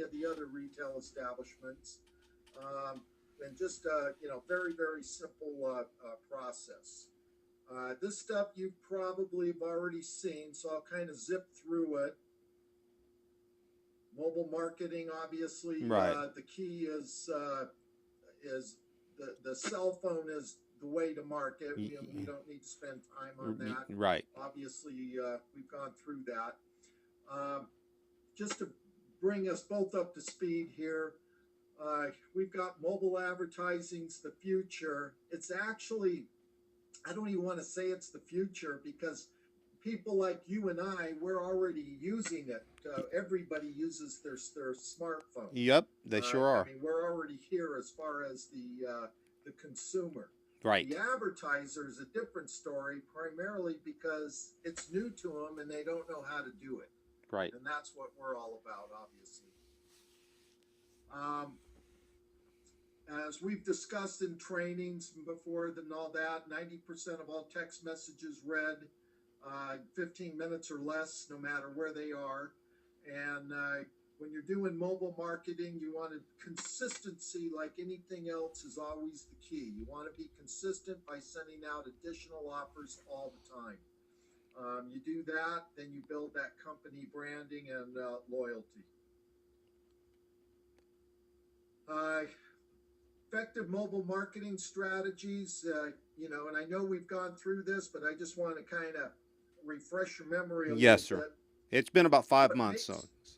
of the other retail establishments. And just very very simple process. This stuff you probably have already seen, so I'll kind of zip through it. Mobile marketing, obviously, Right. the key is the cell phone is the way to market. We don't need to spend time on that. Right. Obviously, we've gone through that. Um, just to bring us both up to speed here, we've got mobile advertising's the future. It's actually, I don't even want to say it's the future because people like you and I, we're already using it. Everybody uses their smartphone. Yep, they sure I are. mean, we're already here as far as the consumer. The Right. advertiser is a different story, primarily because it's new to them and they don't know how to do it, Right. and that's what we're all about, obviously. Um, as we've discussed in trainings before and all that, 90% of all text messages read 15 minutes or less, no matter where they are. And when you're doing mobile marketing, you want consistency, like anything else, is always the key. You want to be consistent by sending out additional offers all the time. You do that, then you build that company branding and loyalty. Uh, Effective mobile marketing strategies, and I know we've gone through this, but I just want to kind of refresh your memory a Yes, little sir. bit. It's been about 5 months, so. Makes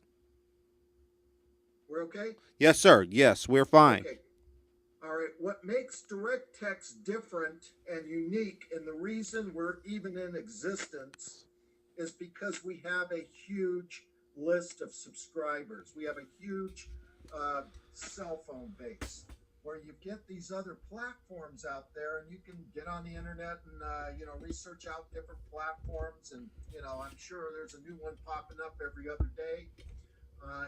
We're okay? Yes, sir. Yes, we're fine. Okay. All right. What makes direct text different and unique, and the reason we're even in existence, is because we have a huge list of subscribers. We have a huge cell phone base where you get these other platforms out there, and you can get on the internet and research out different platforms, and I'm sure there's a new one popping up every other day.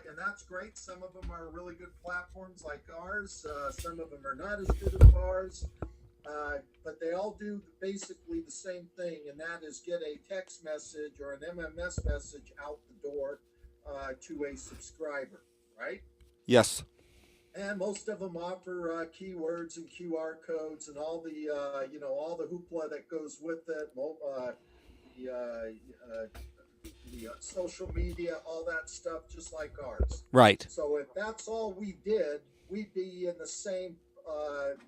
And that's great. Some of them are really good platforms like ours. Some of them are not as good as ours. But they all do basically the same thing, and that is get a text message or an MMS message out the door to a subscriber, right? Yes. And most of them offer keywords and QR codes and all the all the hoopla that goes with it. The social media, all that stuff, just like ours. Right. So if that's all we did, we'd be in the same,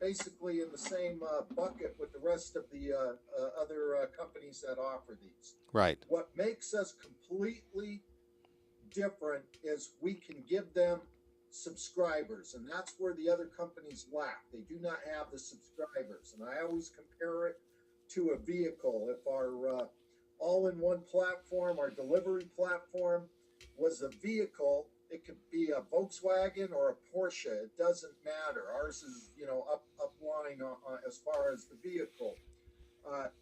basically in the same bucket with the rest of the other companies that offer these. Right. What makes us completely different is we can give them subscribers, and that's where the other companies lack. They do not have the subscribers, and I always compare it to a vehicle. If our all-in-one platform, our delivery platform, was a vehicle, it could be a Volkswagen or a Porsche. It doesn't matter. Ours is up line as far as the vehicle.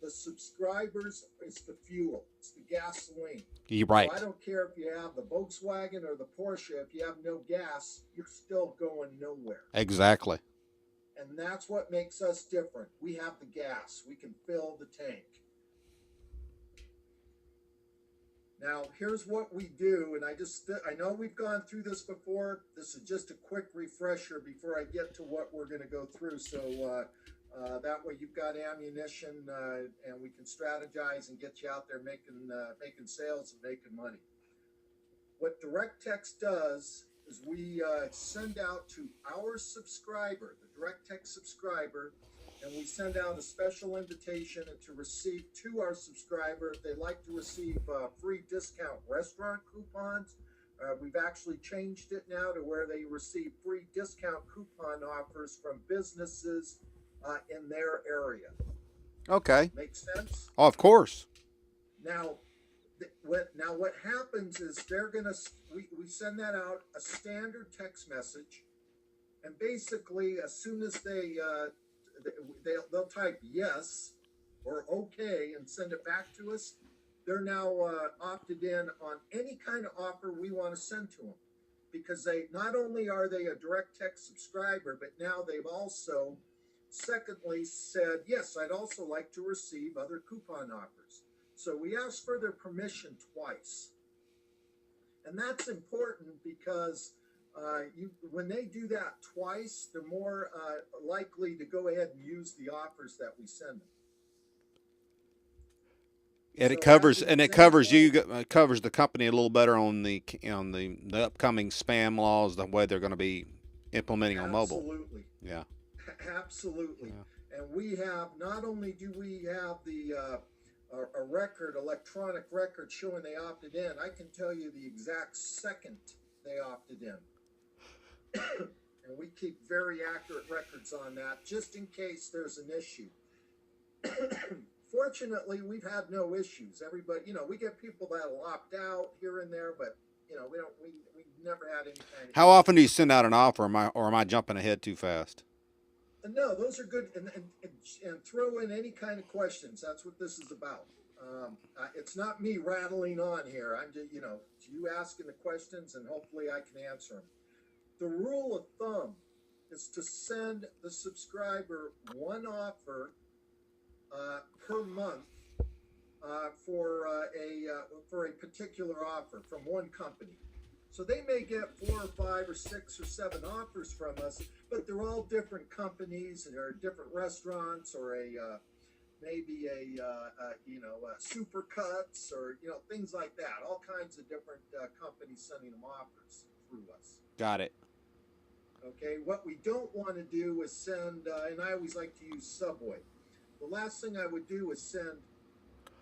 The subscribers is the fuel. It's the gasoline. You're So I right. don't care if you have the Volkswagen or the Porsche. If you have no gas, you're still going nowhere. Exactly. And that's what makes us different. We have the gas. We can fill the tank. Now, here's what we do, and I know we've gone through this before. This is just a quick refresher before I get to what we're going to go through. So that way you've got ammunition, and we can strategize and get you out there making sales and making money. What Direct Text does is we send out to our subscriber, the Direct Text subscriber, and we send out a special invitation to receive to our subscriber if they'd like to receive free discount restaurant coupons. We've actually changed it now to where they receive free discount coupon offers from businesses in their area. Okay. Makes sense? Oh, of course. Now, what happens is we send that out a standard text message, and basically as soon as they'll type yes or okay and send it back to us, they're now opted in on any kind of offer we want to send to them, because they not only are they a direct text subscriber, but now they've also secondly said, yes, I'd also like to receive other coupon offers. So we ask for their permission twice. And that's important because When they do that twice, they're more likely to go ahead and use the offers that we send them. And it So, as covers an and it covers example, you it covers the company a little better on the upcoming spam laws, the way they're going to be implementing on mobile. absolutely, Yeah. absolutely. Yeah. And we have, not only do we have a record, electronic record showing they opted in, I can tell you the exact second they opted in. And we keep very accurate records on that just in case there's an issue. Fortunately, we've had no issues. Everybody, we get people that'll opt out here and there, but we never had any kind of How issue. often do you send out an offer? Or am I jumping ahead too fast? No, those are good, and throw in any kind of questions. That's what this is about. It's not me rattling on here. I'm just, you asking the questions, and hopefully I can answer them. The rule of thumb is to send the subscriber one offer per month for a particular offer from one company. So they may get 4 or 5 or 6 or 7 offers from us, but they're all different companies and they're different restaurants or maybe Supercuts or things like that. All kinds of different companies sending them offers through us. Got it. Okay, what we don't want to do is send, and I always like to use Subway. The last thing I would do is send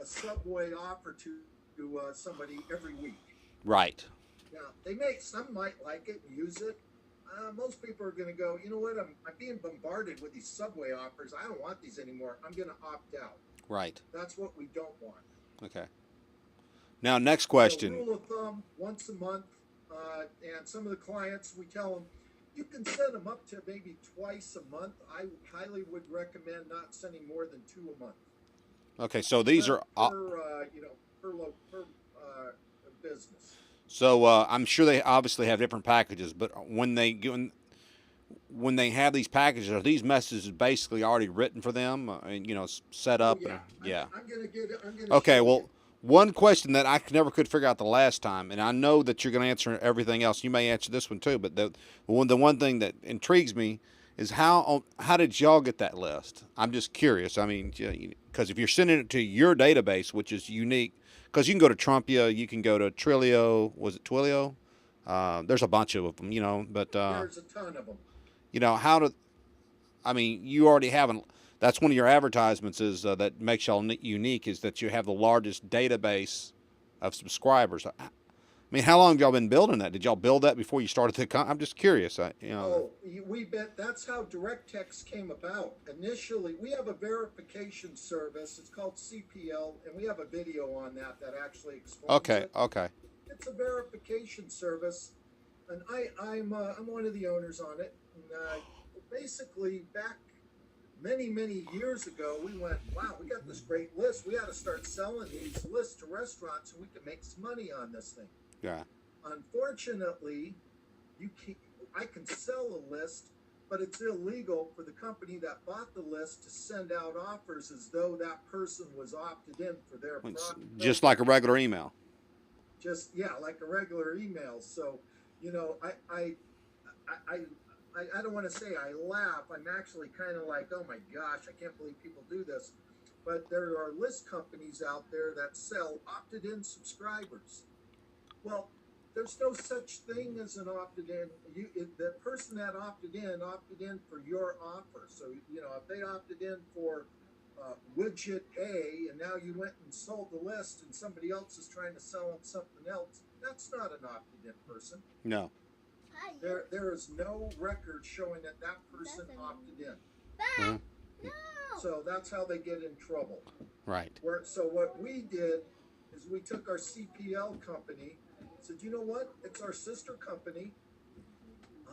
a Subway offer to somebody every week. Right. Now, some might like it and use it. Most people are going to go, you know what, I'm being bombarded with these Subway offers. I don't want these anymore. I'm going to opt out. Right. That's what we don't want. Okay. Now, next question. So rule of thumb, once a month, and some of the clients, we tell them, you can send them up to maybe twice a month. I highly would recommend not sending more than 2 a month. Okay, so these are per business. so I'm sure they obviously have different packages, but when they have these packages, are these messages basically already written for them and set up? Oh, yeah. Yeah. I'm gonna Okay, show well, you. one question that I never could figure out the last time, and I know that you're going to answer everything else. You may answer this one too, but the one thing that intrigues me is how did y'all get that list? I'm just curious. I mean, because if you're sending it to your database, which is unique, because you can go to Trumpia, you can go to Trilio. Was it Twilio? There's a bunch of them, but There's a ton of them. how do I mean, you already have that's one of your advertisements is that makes y'all unique is that you have the largest database of subscribers. I mean, how long have y'all been building that? Did y'all build that before you started I'm just curious. Oh, we bet that's how direct text came about. Initially, we have a verification service. It's called CPL, and we have a video on that actually explains Okay, it. okay. It's a verification service, and I'm one of the owners on it. And basically, back many years ago, we went, wow, we got this great list. We got to start selling these lists to restaurants, so we can make some money on this thing. Yeah. Unfortunately, I can sell a list, but it's illegal for the company that bought the list to send out offers as though that person was opted in for their product. Just like a regular email. Like a regular email. So, I don't want to say I laugh. I'm actually kind of like, oh my gosh, I can't believe people do this. But there are list companies out there that sell opted in subscribers. Well, there's no such thing as an opted in. The person that opted in for your offer. So, if they opted in for widget A and now you went and sold the list and somebody else is trying to sell them something else, that's not an opted in person. No. There is no record showing that person opted in. Mm-hmm. No. So that's how they get in trouble. Right. So what we did is we took our CPL company, said, you know what? It's our sister company.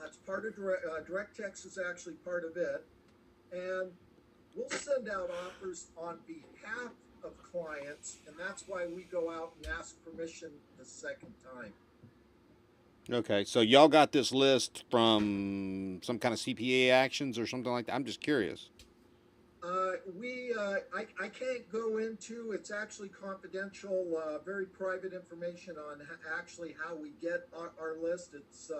It's part of Direct Text is actually part of it, and we'll send out offers on behalf of clients, and that's why we go out and ask permission the second time. Okay, so y'all got this list from some kind of CPA actions or something like that? I'm just curious. I can't go into, it's actually confidential, very private information on actually how we get our list. It's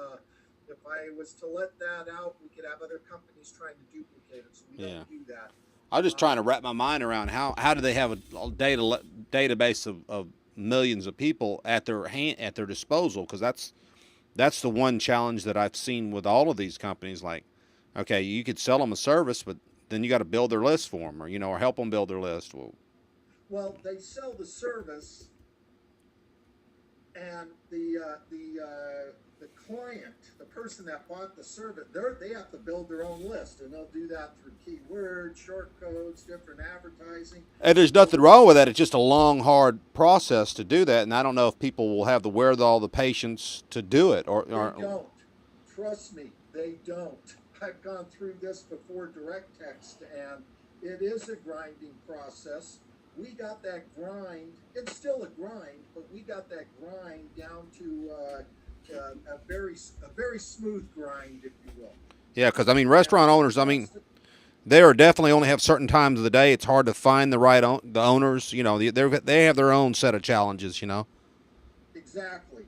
If I was to let that out, we could have other companies trying to duplicate it, so we Yeah. don't do that. I'm just trying Um, to wrap my mind around how do they have a database of millions of people at their disposal, because that's the one challenge that I've seen with all of these companies. Like, okay, you could sell them a service, but then you got to build their list for them, or or help them build their list. Well, well, they sell the service, and the client, the person that bought the service, they have to build their own list, and they'll do that through keywords, short codes, different advertising. and there's So nothing wrong with that. It's just a long, hard process to do that, and I don't know if people will have the wherewithal, the patience to do it, they or don't. Trust me, they don't. I've gone through this before direct text, and it is a grinding process. We got that grind. It's still a grind, but we got that grind down to a very smooth grind, if you will. yeah, because I mean, And restaurant owners, I mean, that's the, they are definitely only have certain times of the day. It's hard to find the owners. They have their own set of challenges. exactly.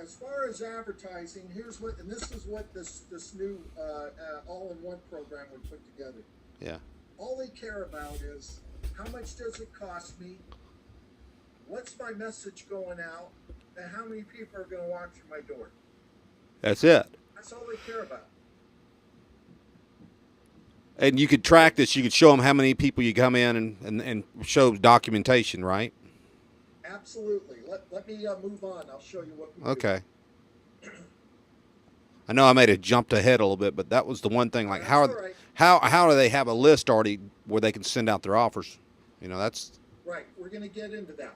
As far as advertising, here's what, and this is what this new all-in-one program we put together. Yeah, All they care about is how much does it cost me, what's my message going out, and how many people are going to walk through my door. that's it. That's all they care about. And you could track this. You could show them how many people you come in and show documentation, right? Absolutely. Let me move on. I'll show you what we do. Okay. I know I made a jumped ahead a little bit, but that was the one thing. Like, That's all right. how do they have a list already where they can send out their offers? That's Right. We're going to get into that.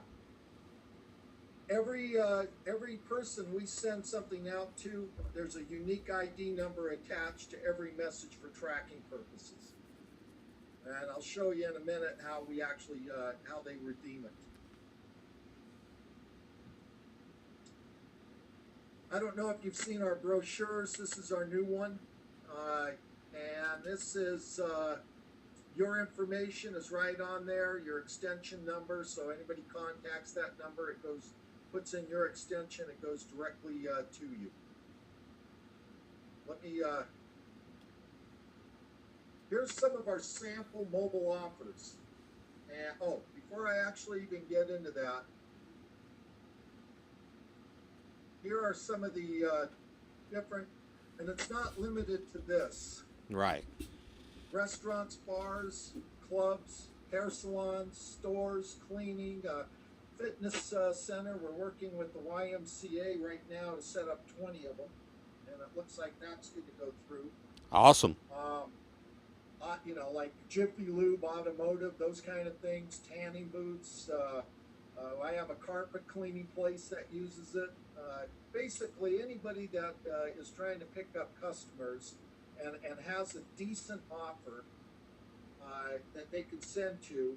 Every person we send something out to, there's a unique ID number attached to every message for tracking purposes. And I'll show you in a minute how we actually how they redeem it. I don't know if you've seen our brochures. This is our new one, and this is your information is right on there. Your extension number, so anybody contacts that number, it puts in your extension. It goes directly to you. Let me. Here's some of our sample mobile offers. And before I actually even get into that, here are some of the different, and it's not limited to this. right. Restaurants, bars, clubs, hair salons, stores, cleaning, fitness center. We're working with the YMCA right now to set up 20 of them, and it looks like that's going to go through. Awesome. Like Jiffy Lube, automotive, those kind of things, tanning booths. I have a carpet cleaning place that uses it. Basically, anybody that is trying to pick up customers and has a decent offer that they can send to,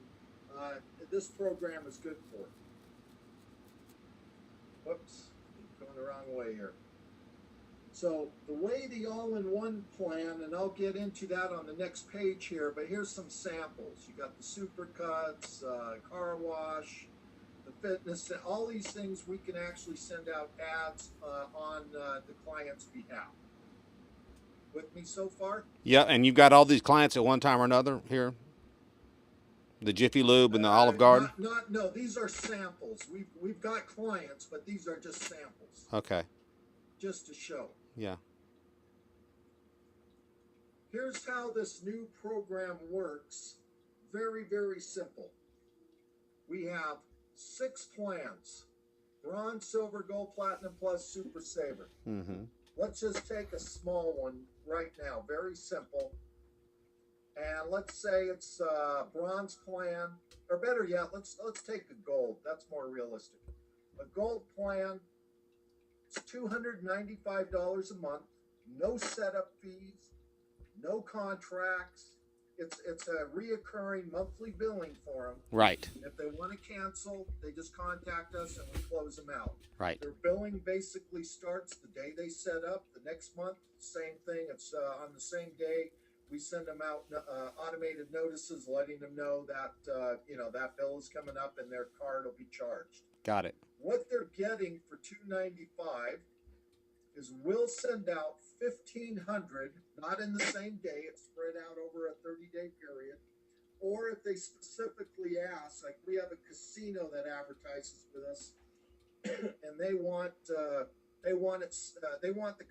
this program is good for. Whoops, I'm going the wrong way here. So the way the all-in-one plan, and I'll get into that on the next page here, but here's some samples. You got the supercuts, car wash, the fitness, all these things we can actually send out ads on the client's behalf. With me so far? Yeah, and you've got all these clients at one time or another here. The Jiffy Lube and the Olive Garden. No, these are samples. We've got clients, but these are just samples. Okay. Just to show. Yeah. Here's how this new program works. Very, very simple. We have 6 plans: Bronze, Silver, Gold, Platinum, Plus, Super Saver. Mm-hmm. Let's just take a small one right now. Very simple. And let's say it's a bronze plan, or better yet, let's take a gold. That's more realistic. A gold plan, it's $295 a month, no setup fees, no contracts. It's a reoccurring monthly billing for them. Right. If they want to cancel, they just contact us and we close them out. Right. Their billing basically starts the day they set up. The next month, same thing. It's on the same day. We send them out automated notices letting them know that that bill is coming up and their card will be charged. Got it. What they're getting for $295 is we'll send out 1,500, not in the same day, it's spread out over a 30-day period. Or if they specifically ask, like we have a casino that advertises with us, and they want the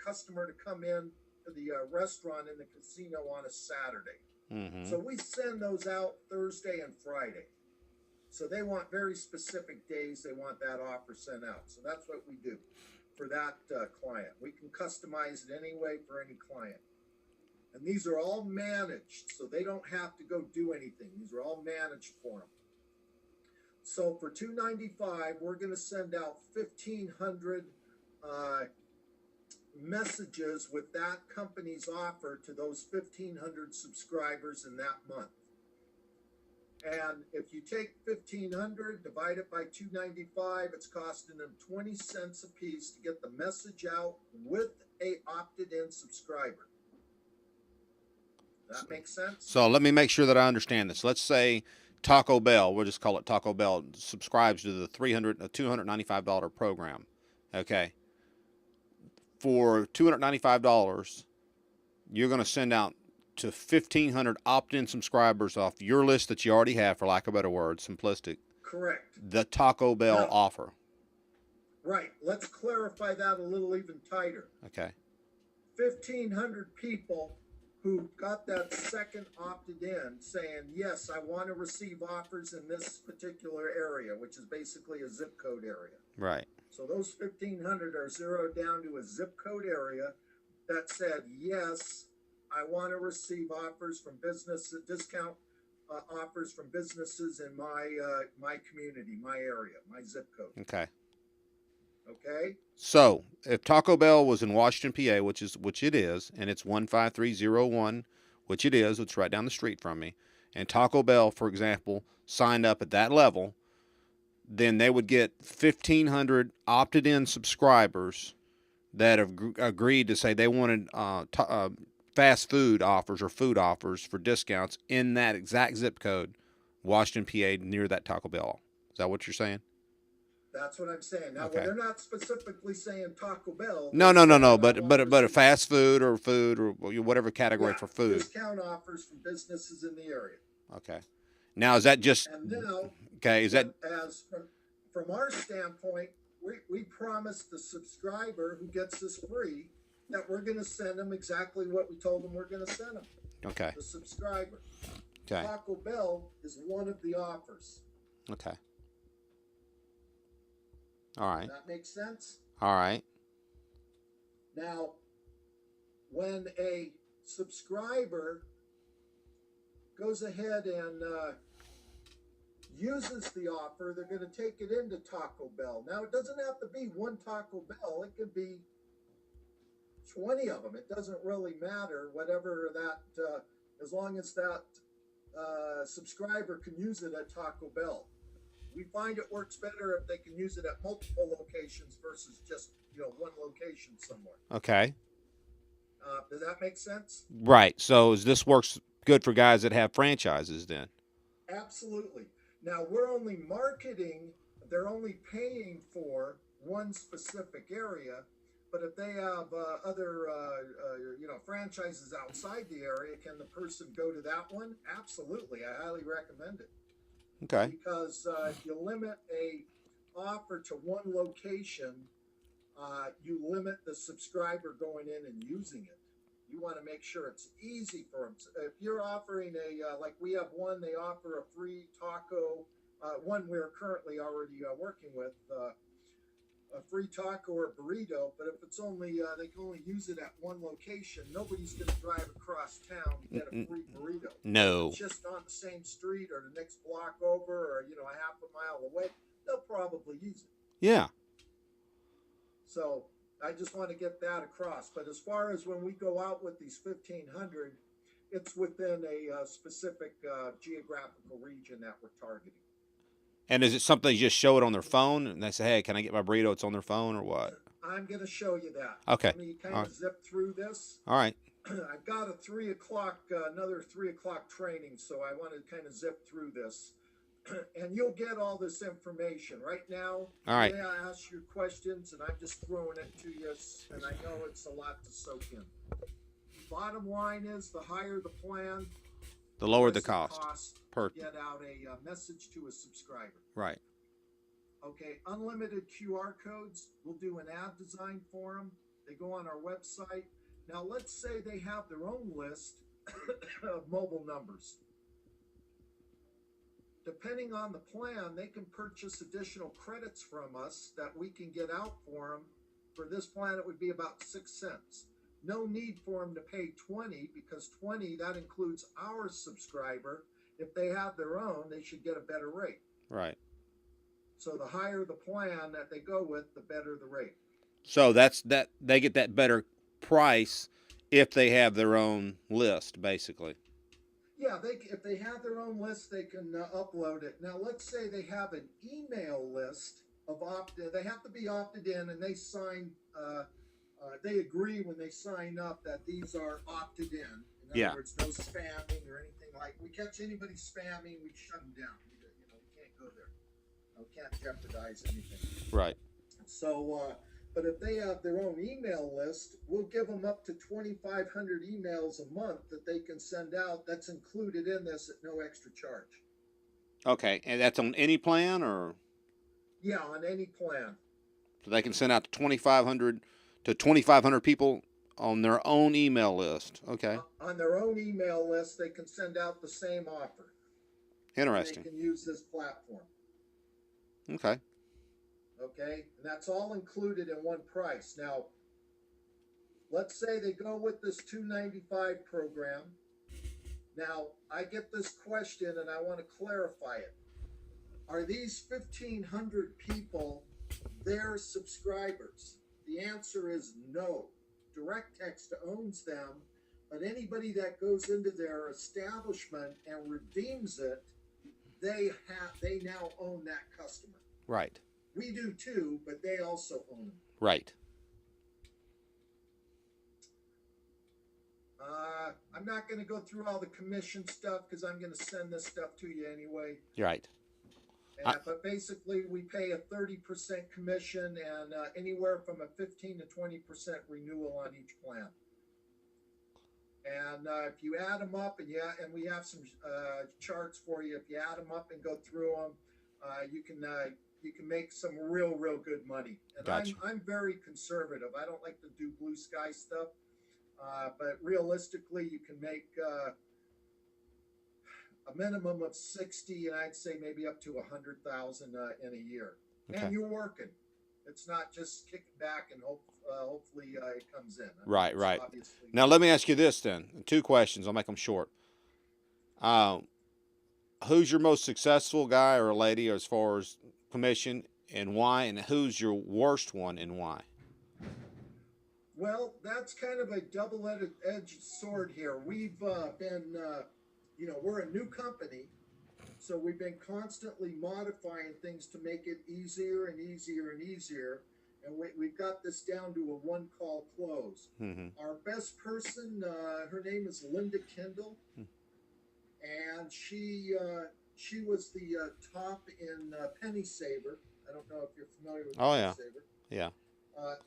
customer to come in to the restaurant in the casino on a Saturday. Mm-hmm. So we send those out Thursday and Friday. So they want very specific days they want that offer sent out. So that's what we do for that client. We can customize it anyway for any client. And these are all managed, so they don't have to go do anything. These are all managed for them. So for $295, we're going to send out 1,500 messages with that company's offer to those 1,500 subscribers in that month. And if you take 1,500, divide it by $295, it's costing them 20 cents a piece to get the message out with a opted-in subscriber. That makes sense? So let me make sure that I understand this. Let's say Taco Bell, we'll just call it Taco Bell, subscribes to the $295 program. Okay. For $295, you're going to send out to 1,500 opt-in subscribers off your list that you already have, for lack of a better word, simplistic. Correct. The Taco Bell offer. Right. Let's clarify that a little even tighter. Okay. 1,500 people who got that second opted in saying, yes, I want to receive offers in this particular area, which is basically a zip code area. Right. So those 1,500 are zeroed down to a zip code area that said, yes, I want to receive offers from business, discount offers from businesses in my community, my area, my zip code. Okay. Okay. So if Taco Bell was in Washington, PA, which it is, and it's 15301, which it is, it's right down the street from me, and Taco Bell, for example, signed up at that level, then they would get 1,500 opted-in subscribers that have agreed to say they wanted fast food offers or food offers for discounts in that exact zip code, Washington, PA, near that Taco Bell. Is that what you're saying? That's what I'm saying. Now, Okay. they're not specifically saying Taco Bell. No. But a fast food or whatever category for food. Discount offers from businesses in the area. Okay. Now, is that just And now, okay? Is that as from our standpoint, we promise the subscriber who gets this free that we're going to send them exactly what we told them we're going to send them. okay? The subscriber. Okay. Taco Bell is one of the offers. Okay. All right. That makes sense? All right. Now, when a subscriber goes ahead and uses the offer, they're going to take it into Taco Bell. Now, it doesn't have to be one Taco Bell. It could be 20 of them. It doesn't really matter, whatever that, as long as that subscriber can use it at Taco Bell. We find it works better if they can use it at multiple locations versus just, one location somewhere. Okay. Does that make sense? Right. So this works good for guys that have franchises then? Absolutely. Now, we're only marketing, they're only paying for one specific area, but if they have other, franchises outside the area, can the person go to that one? Absolutely. I highly recommend it. Okay. Because if you limit a offer to one location, you limit the subscriber going in and using it. You want to make sure it's easy for them. If you're offering like we have one, they offer a free taco, one we're currently already working with, a free taco or burrito, but if it's only, they can only use it at one location, nobody's going to drive across town to get a free burrito. No. If it's just on the same street or the next block over or, a half a mile away, they'll probably use it. Yeah. So I just want to get that across. But as far as when we go out with these 1,500, it's within a specific geographical region that we're targeting. And is it something you just show it on their phone and they say, hey, can I get my burrito? It's on their phone or what? I'm going to show you that. Okay. Let me kind of zip through this. All right. I've got a 3 o'clock, another 3 o'clock training, so I want to kind of zip through this. and you'll get all this information. Right now, All right. the way I ask you questions, and I'm just throwing it to you, and I know it's a lot to soak in. Bottom line is, the higher the plan, The lower the less it cost. costs to Per. get out a message to a subscriber. Right. Okay, unlimited QR codes. We'll do an ad design for them. They go on our website. Now, let's say they have their own list of mobile numbers. Depending on the plan, they can purchase additional credits from us that we can get out for them. For this plan, it would be about 6 cents. No need for them to pay 20, because 20, that includes our subscriber. If they have their own, they should get a better rate. Right. So the higher the plan that they go with, the better the rate. So that's that they get that better price if they have their own list, basically. Yeah, if they have their own list, they can upload it. Now, let's say they have an email list of they have to be opted in, and they sign. They agree when they sign up that these are opted in. In other words, no spamming or anything like. We catch anybody spamming, we shut them down. We can't go there. We can't jeopardize anything. Right. So, but if they have their own email list, we'll give them up to 2,500 emails a month that they can send out. That's included in this at no extra charge. Okay, and that's on any plan, or? Yeah, on any plan. So they can send out to 2,500 people on their own email list. Okay. On their own email list, they can send out the same offer. Interesting. They can use this platform. Okay. Okay, and that's all included in one price. Now, let's say they go with this $295 program. Now, I get this question, and I want to clarify it. Are these 1,500 people their subscribers? The answer is no. DirectText owns them, but anybody that goes into their establishment and redeems it, they now own that customer. Right. We do too, but they also own them. Right. I'm not going to go through all the commission stuff because I'm going to send this stuff to you anyway. Right. But basically, we pay a 30% commission and anywhere from a 15 to 20% renewal on each plan. And if you add them up, and we have some charts for you. If you add them up and go through them, you can make some real good money. And Gotcha. I'm very conservative. I don't like to do blue sky stuff, but realistically, you can make a minimum of 60, and I'd say maybe up to 100,000 in a year. Okay. And you're working. It's not just kicking back and hopefully it comes in. Right. Now let me ask you this then. 2 questions. I'll make them short. Who's your most successful guy or lady as far as commission, and why? And who's your worst one and why? Well, that's kind of a double-edged sword here. We've been, we're a new company, so we've been constantly modifying things to make it easier and easier and easier. And we've got this down to a one-call close. Mm-hmm. Our best person, her name is Linda Kendall, and she was the top in Penny Saver. I don't know if you're familiar with Penny Saver. Yeah.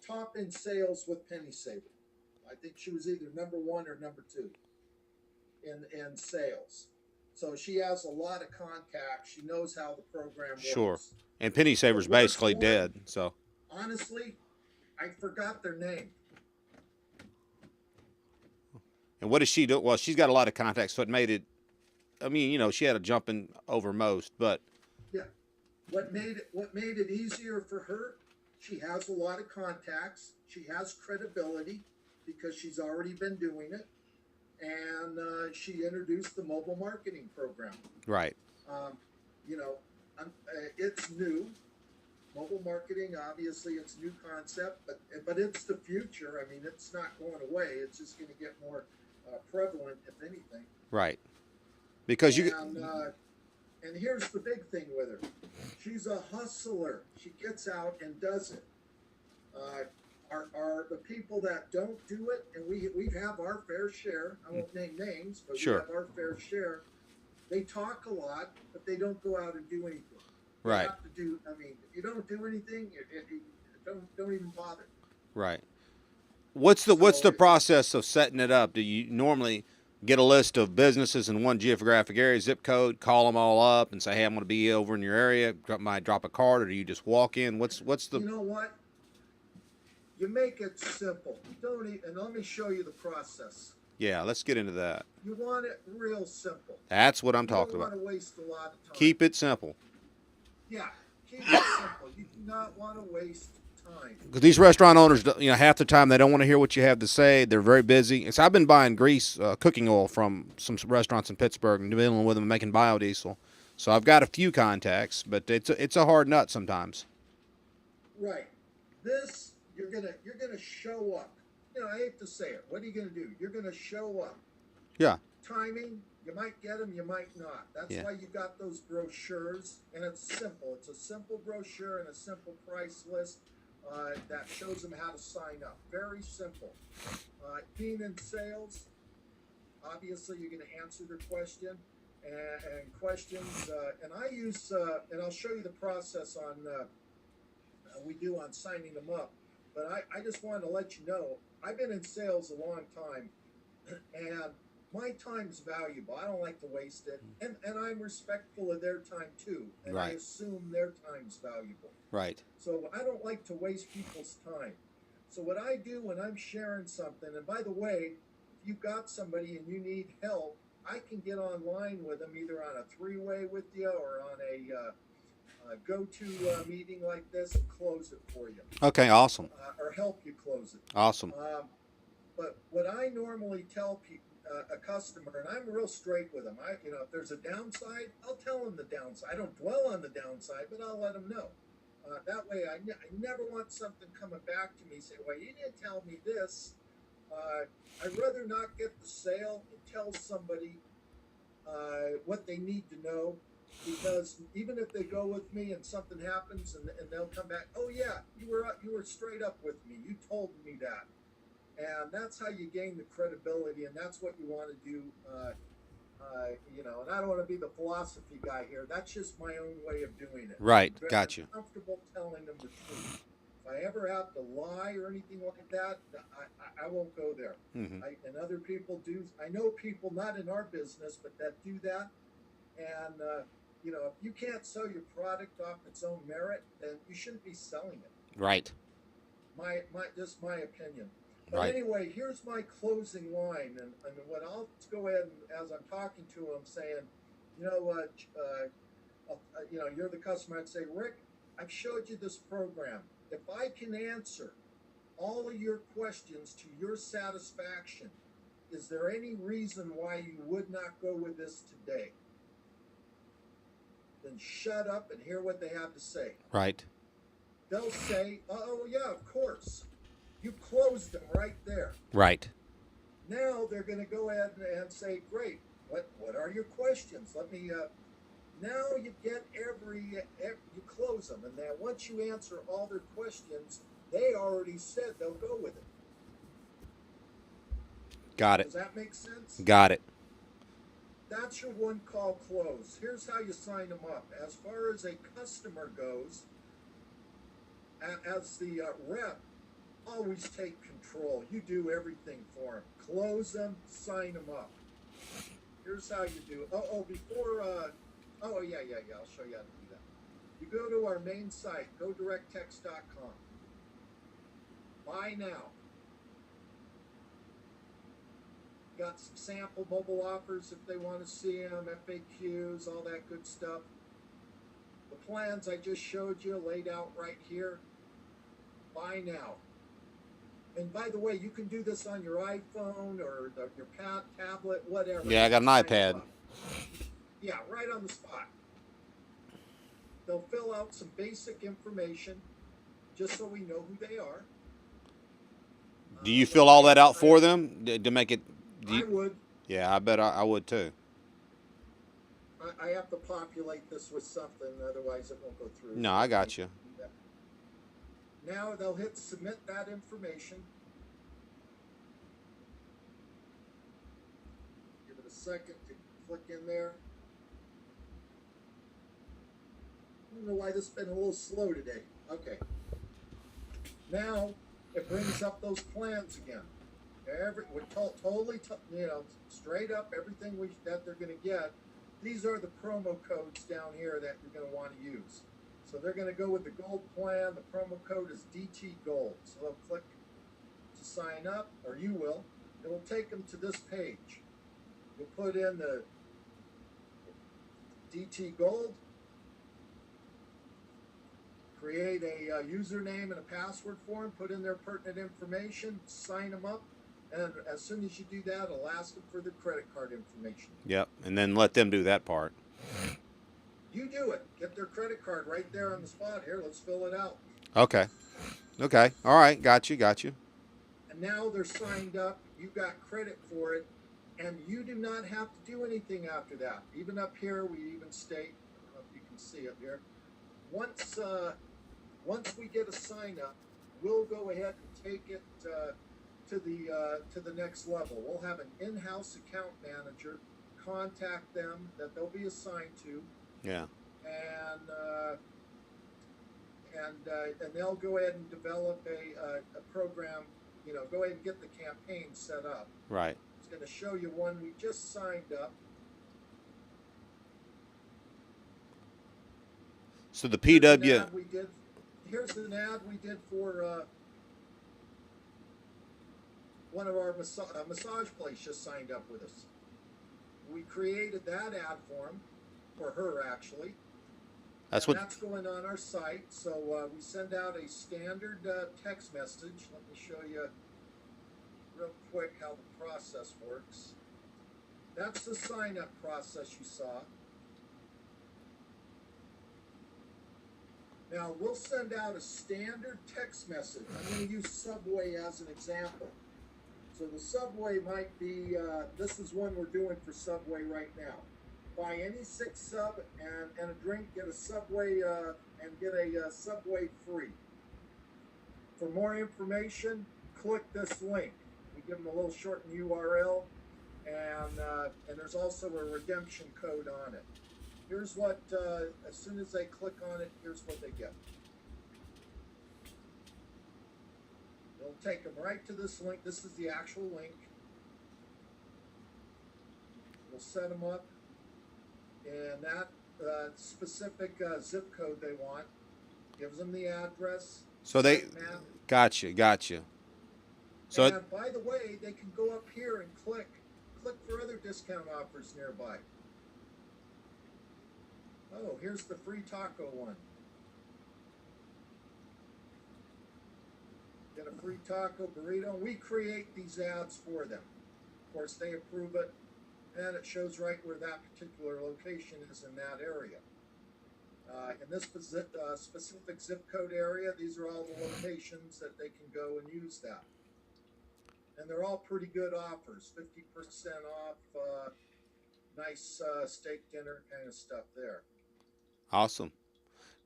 Top in sales with Penny Saver. I think she was either number 1 or number 2 in sales. So she has a lot of contacts. She knows how the program works. Sure. And Penny Saver's basically dead. So honestly, I forgot their name. And what does she do? Well, she's got a lot of contacts, so it made it. I mean, she had a jumping over most, but yeah, what made it easier for her? She has a lot of contacts. She has credibility because she's already been doing it, and she introduced the mobile marketing program. Right. It's new. Mobile marketing, obviously, it's a new concept, but it's the future. I mean, it's not going away. It's just going to get more prevalent, if anything. Right. Because and here's the big thing with her. She's a hustler. She gets out and does it. Are the people that don't do it, and we have our fair share. I won't name names, but sure. We have our fair share. They talk a lot, but they don't go out and do anything. They Right. have to do. I mean, if you don't do anything, you don't even bother. Right. What's the So process of setting it up? Do you normally get a list of businesses in one geographic area, zip code, call them all up, and say, "Hey, I'm going to be over in your area. Drop a card," or do you just walk in? What's the? you know what? You make it simple. You don't even, and let me show you the process. Yeah, let's get into that. You want it real simple. That's what I'm You don't talking want about. to waste a lot of time. Keep it simple. Yeah, keep it simple. You do not want to waste time. Because these restaurant owners, half the time they don't want to hear what you have to say. They're very busy. And so I've been buying grease, cooking oil from some restaurants in Pittsburgh and dealing with them and making biodiesel. So I've got a few contacts, but it's a hard nut sometimes. Right. This you're gonna show up. You know, I hate to say it. What are you gonna do? You're gonna show up. Yeah. Timing, you might get them, you might not. That's Yeah. why you got those brochures, and it's simple. It's a simple brochure and a simple price list that shows them how to sign up. Very simple. Being in sales, obviously you're going to answer their question and questions. And I use, and I'll show you the process on we do on signing them up. But I just wanted to let you know I've been in sales a long time, and my time's valuable. I don't like to waste it, and I'm respectful of their time too, and I Right. assume their time's valuable. Right. So I don't like to waste people's time. So what I do when I'm sharing something, and by the way, if you've got somebody and you need help, I can get online with them either on a three-way with you or on a go-to meeting like this and close it for you, Okay. Awesome. or help you close it. Awesome. But what I normally tell people, a customer, and I'm real straight with them. If there's a downside, I'll tell them the downside. I don't dwell on the downside, but I'll let them know. That way, I never want something coming back to me say, "Well, you didn't tell me this." I'd rather not get the sale and tell somebody what they need to know, because even if they go with me and something happens and they'll come back, "Oh yeah, you were straight up with me. You told me that." And that's how you gain the credibility, and that's what you want to do. And I don't want to be the philosophy guy here. That's just my own way of doing it. Right. I'm Got you. comfortable telling them the truth. If I ever have to lie or anything like that, I won't go there. Hmm. And other people do. I know people not in our business, but that do that. And if you can't sell your product off its own merit, then you shouldn't be selling it. Right. Just my opinion. But Right. anyway, here's my closing line, and what I'll go ahead and as I'm talking to him, saying, you're the customer. I'd say, "Rick, I've showed you this program. If I can answer all of your questions to your satisfaction, is there any reason why you would not go with this today? Then shut up and hear what they have to say." Right. They'll say, "Oh yeah, of course." You closed them right there. Right. Now they're going to go ahead and say, "Great. What are your questions? Let me." Now you get you close them, and then once you answer all their questions, they already said they'll go with it. Got it. Does that make sense? Got it. That's your one call close. Here's how you sign them up. As far as a customer goes, as the rep, always take control. You do everything for them. Close them, sign them up. Here's how you do it. Before, yeah. I'll show you how to do that. You go to our main site, godirecttext.com. Buy now. Got some sample mobile offers if they want to see them, FAQs, all that good stuff. The plans I just showed you laid out right here. Buy now. And by the way, you can do this on your iPhone or your tablet, whatever. Yeah, I got an iPad. Yeah, right on the spot. They'll fill out some basic information just so we know who they are. Do you fill all that out for them to make it? I would. Yeah, I bet I would too. I have to populate this with something, otherwise it won't go through. No, I got you. Now they'll hit submit that information. Give it a second to click in there. don't know why this has been a little slow today. Okay. Now it brings up those plans again. We're totally, straight up everything that they're going to get. These are the promo codes down here that you're going to want to use. So they're going to go with the gold plan. The promo code is DT Gold. So they'll click to sign up, or you will. It will take them to this page. You'll put in the DT Gold, create a username and a password for them, put in their pertinent information, sign them up, and as soon as you do that, it'll ask them for their credit card information. Yep, and then let them do that part. You do it. Get their credit card right there on the spot. Here, let's fill it out. Okay. Okay. All right. Got you. And now they're signed up. You got credit for it, and you do not have to do anything after that. Even up here, we even state, I don't know if you can see it here, once we get a sign up, we'll go ahead and take it to the next level. We'll have an in-house account manager contact them that they'll be assigned to. Yeah. And they'll go ahead and develop a program. Go ahead and get the campaign set up. Right. It's going to show you one we just signed up. So the PW. Here's an ad we did for one of our massage place just signed up with us. We created that ad for her actually. That's going on our site. So we send out a standard text message. Let me show you real quick how the process works. That's the sign-up process you saw. Now, we'll send out a standard text message. I'm going to use Subway as an example. So the Subway might be, this is one we're doing for Subway right now. Buy any 6 sub and a drink, get a Subway, and get a Subway free. For more information, click this link. We give them a little shortened URL, and there's also a redemption code on it. Here's what, as soon as they click on it, here's what they get. It'll take them right to this link. This is the actual link. We'll set them up. And that specific zip code they want gives them the address. So they, gotcha. So and by the way, they can go up here and click for other discount offers nearby. Oh, here's the free taco one. Get a free taco burrito. We create these ads for them. Of course, they approve it, and it shows right where that particular location is in that area. In this specific zip code area, these are all the locations that they can go and use that. And they're all pretty good offers, 50% off, nice steak dinner kind of stuff there. Awesome.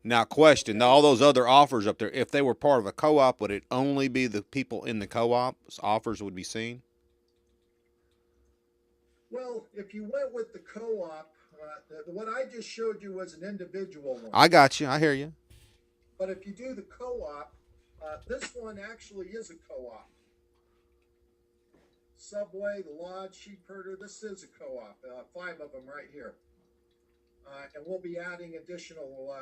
Now, question, all those other offers up there, if they were part of a co-op, would it only be the people in the co-op's offers would be seen? Well, if you went with the co-op, what I just showed you was an individual one. I got you. I hear you. But if you do the co-op, this one actually is a co-op. Subway, the Lodge, Sheep Herder, this is a co-op. 5 of them right here. And we'll be adding additional,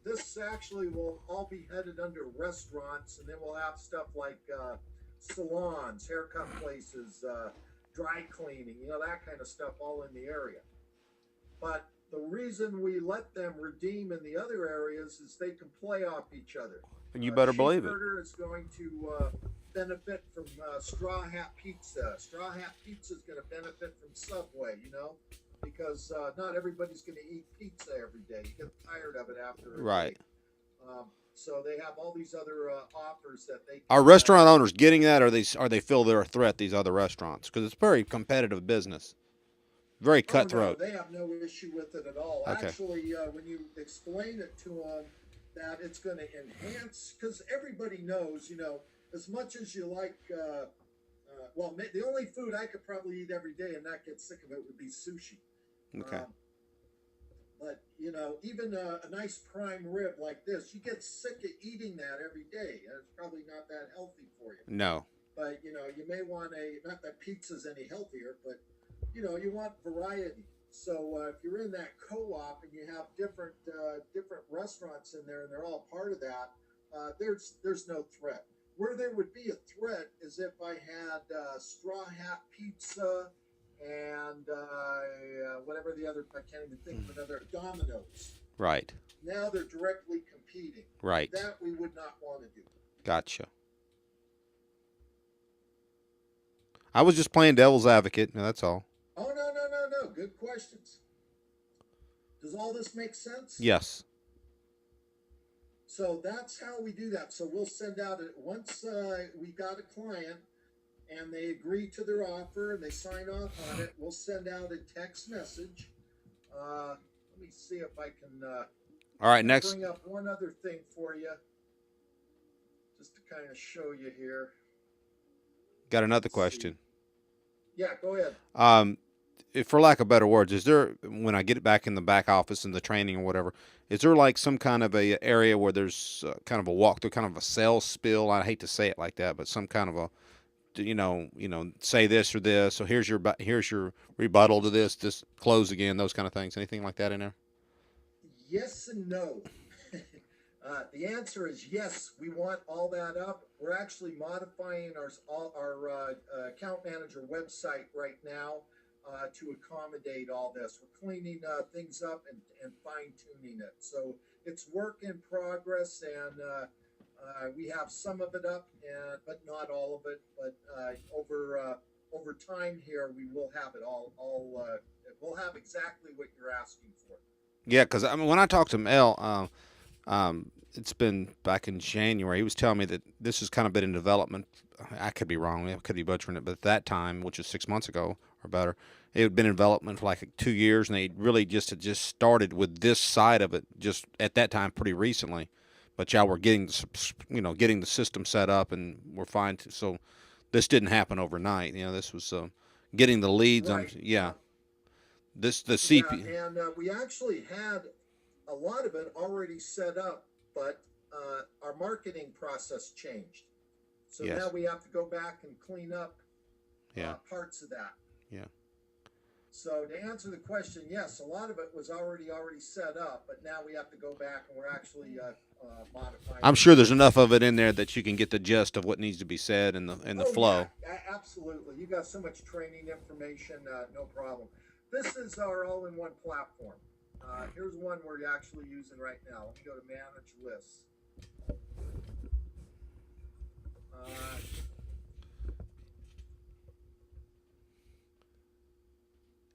this actually will all be headed under restaurants, and then we'll have stuff like salons, haircut places, dry cleaning, that kind of stuff all in the area. But the reason we let them redeem in the other areas is they can play off each other. And you better believe it. Sheep Herder is going to benefit from Straw Hat Pizza. Straw Hat Pizza is going to benefit from Subway, because not everybody's going to eat pizza every day. You get tired of it after a right. day. So they have all these other offers that they can Are restaurant owners getting that, or are they feel they're a threat, these other restaurants? Because it's very competitive business. Very cutthroat. Oh, no, they have no issue with it at all. Okay. Actually, when you explain it to them that it's going to enhance, because everybody knows, as much as you like, the only food I could probably eat every day and not get sick of it would be sushi. Okay. But you know, even a nice prime rib like this, you get sick of eating that every day. And it's probably not that healthy for you. No. But you know, you may want a, not that pizza's any healthier, but you know, you want variety. So if you're in that co-op and you have different restaurants in there and they're all part of that, there's no threat. Where there would be a threat is if I had Straw Hat Pizza and whatever the other, I can't even think of another, Domino's. Right. Now they're directly competing. Right. That we would not want to do. Gotcha. I was just playing devil's advocate. No, that's all. Oh, no. Good questions. Does all this make sense? Yes. So that's how we do that. So we'll send out once we got a client and they agree to their offer and they sign off on it, we'll send out a text message. Let me see if I can All right, next. bring up one other thing for you, just to kind of show you here. Got another question. Yeah, go ahead. If, for lack of better words, is there, when I get it back in the back office and the training or whatever, is there like some kind of a area where there's kind of a walkthrough, kind of a sales spill? I hate to say it like that, but some kind of a, say this or this. So here's your rebuttal to this. This close again. Those kind of things. Anything like that in there? Yes and no. The answer is yes. We want all that up. We're actually modifying our account manager website right now to accommodate all this. We're cleaning things up and fine tuning it. So it's work in progress, and we have some of it up, but not all of it. But over time here, we will have it all. We'll have exactly what you're asking for. Yeah, because I mean, when I talked to Mel, it's been back in January. He was telling me that this has kind of been in development. I could be wrong. I could be butchering it, but at that time, which is 6 months ago or better, it had been in development for like 2 years, and they really just started with this side of it just at that time pretty recently. But y'all were getting the system set up, and we're fine. So this didn't happen overnight. This was getting the leads on. Right. Yeah. The CP. Yeah, and we actually had a lot of it already set up, but our marketing process changed. So Yes. now we have to go back and clean up Yeah. parts of that. Yeah. So to answer the question, yes, a lot of it was already set up, but now we have to go back and we're actually modifying. I'm sure there's enough of it in there that you can get the gist of what needs to be said and the flow. Yeah, absolutely. You got so much training information, no problem. This is our all-in-one platform. Here's one we're actually using right now. Let me go to Manage Lists.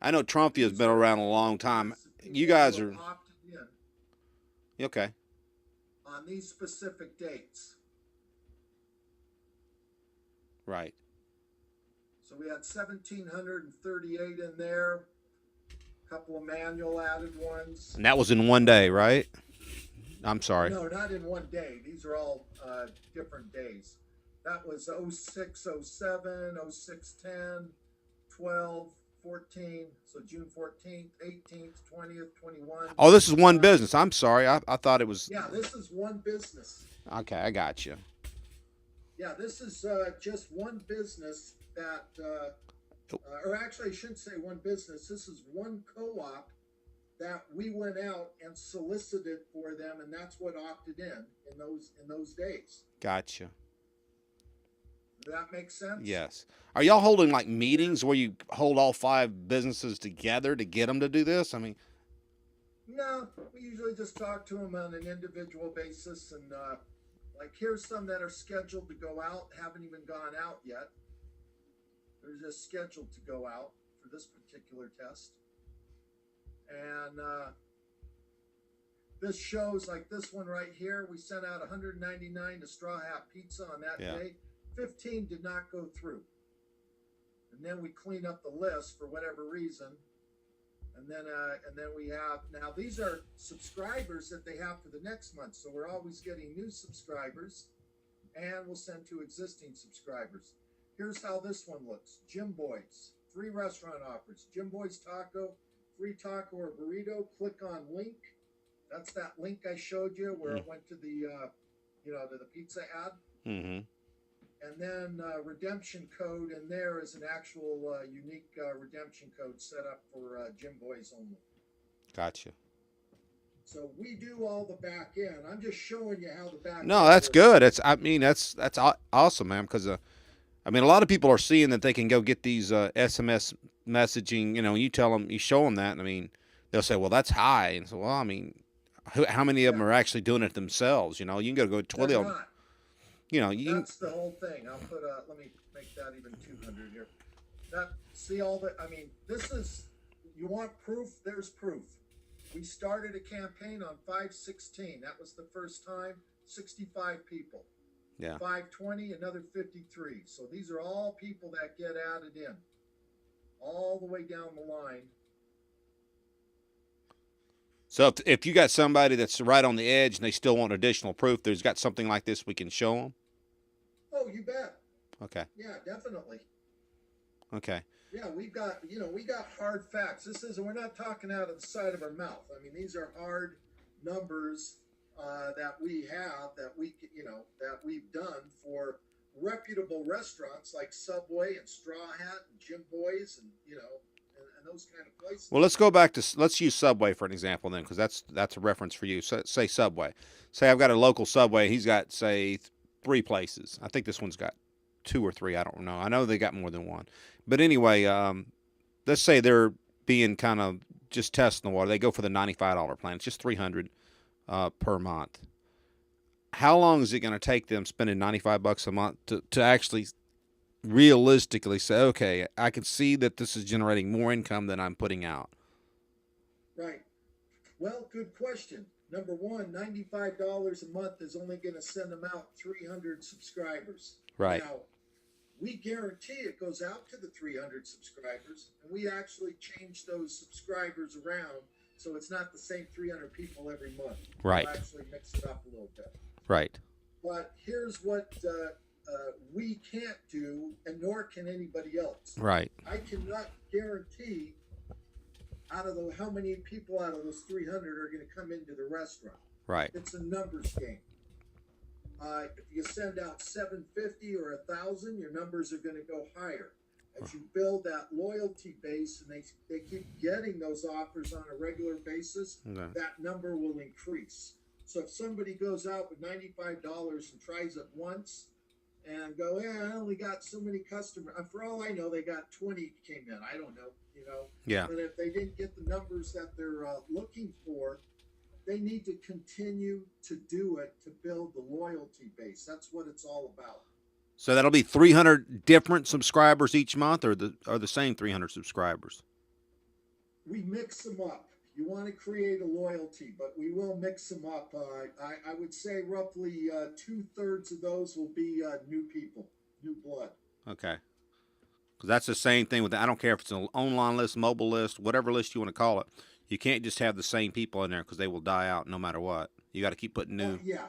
I know Trumpy has been around a long time. You guys are opted in okay. on these specific dates. Right. So we had 1,738 in there. A couple of manual added ones. And that was in one day, right? I'm sorry. No, not in one day. These are all different days. That was 06, 07, 06, 10, 12, 14. So June 14th, 18th, 20th, 21. Oh, this is one business. I'm sorry. I thought it was. Yeah, this is one business. Okay, I got you. Yeah, this is just one business that, or actually, I shouldn't say one business. This is one co-op that we went out and solicited for them, and that's what opted in those days. Gotcha. Does that make sense? Yes. Are y'all holding like meetings where you hold all 5 businesses together to get them to do this? I mean, No, we usually just talk to them on an individual basis, and like here's some that are scheduled to go out, haven't even gone out yet. They're just scheduled to go out for this particular test. And this shows, like this one right here, we sent out 199 to Straw Hat Pizza on that day. 15 did not go through. And then we clean up the list for whatever reason. And then we have, now these are subscribers that they have for the next month. So we're always getting new subscribers, and we'll send to existing subscribers. Here's how this one looks. Jim Boy's, 3 restaurant offers. Jim Boy's Taco, free taco or burrito, click on link. That's that link I showed you where it went to the, to the pizza ad. Mm-hmm. And then redemption code in there is an actual unique redemption code set up for Gym Boys only. Gotcha. So we do all the back end. I'm just showing you how the back. No, end that's works. good. That's awesome, man. Because I mean, a lot of people are seeing that they can go get these SMS messaging. You know, you show them that. And, I mean, they'll say, "Well, that's high." And so, well, I mean, how many of them are actually doing it themselves? You know, you can go to They're 12. not. You know, you That's the whole thing. I'll put let me make that even 200 here. See all the, I mean, this is, you want proof? There's proof. We started a campaign on 5/16. That was the first time. 65 people. Yeah. 5/20, another 53. So these are all people that get added in, all the way down the line. So if you got somebody that's right on the edge and they still want additional proof, there's got something like this we can show them. Oh, you bet. Okay. Yeah, definitely. Okay. Yeah, we got hard facts. We're not talking out of the side of our mouth. I mean, these are hard numbers that we have that we've done for reputable restaurants like Subway and Straw Hat and Jim Boys and those kind of places. Well, let's use Subway for an example then, because that's a reference for you. So, say Subway. Say I've got a local Subway. He's got say 3 places. I think this one's got 2 or 3. I don't know. I know they got more than one. But anyway, let's say they're being kind of just testing the water. They go for the $95 plan. It's just $300 per month. How long is it going to take them spending $95 a month to actually realistically say, okay, I can see that this is generating more income than I'm putting out? Right. Well, good question. Number one, $95 a month is only going to send them out 300 subscribers. Right. Now, we guarantee it goes out to the 300 subscribers, and we actually change those subscribers around so it's not the same 300 people every month. Right. We'll actually mix it up a little bit. Right. But here's what we can't do, and nor can anybody else. Right. I cannot guarantee how many people out of those 300 are going to come into the restaurant. Right. It's a numbers game. If you send out 750 or 1,000, your numbers are going to go higher. As you build that loyalty base and they keep getting those offers on a regular basis, that number will increase. So if somebody goes out with $95 and tries it once and go, I only got so many customers. For all I know, they got 20 came in. I don't know, Yeah. But if they didn't get the numbers that they're looking for, they need to continue to do it to build the loyalty base. That's what it's all about. So that'll be 300 different subscribers each month, or the same 300 subscribers? We mix them up. You want to create a loyalty, but we will mix them up. I would say roughly 2/3 of those will be new people, new blood. Okay. Because that's the same thing with I don't care if it's an online list, mobile list, whatever list you want to call it. You can't just have the same people in there because they will die out no matter what. You got to keep putting new. Yeah.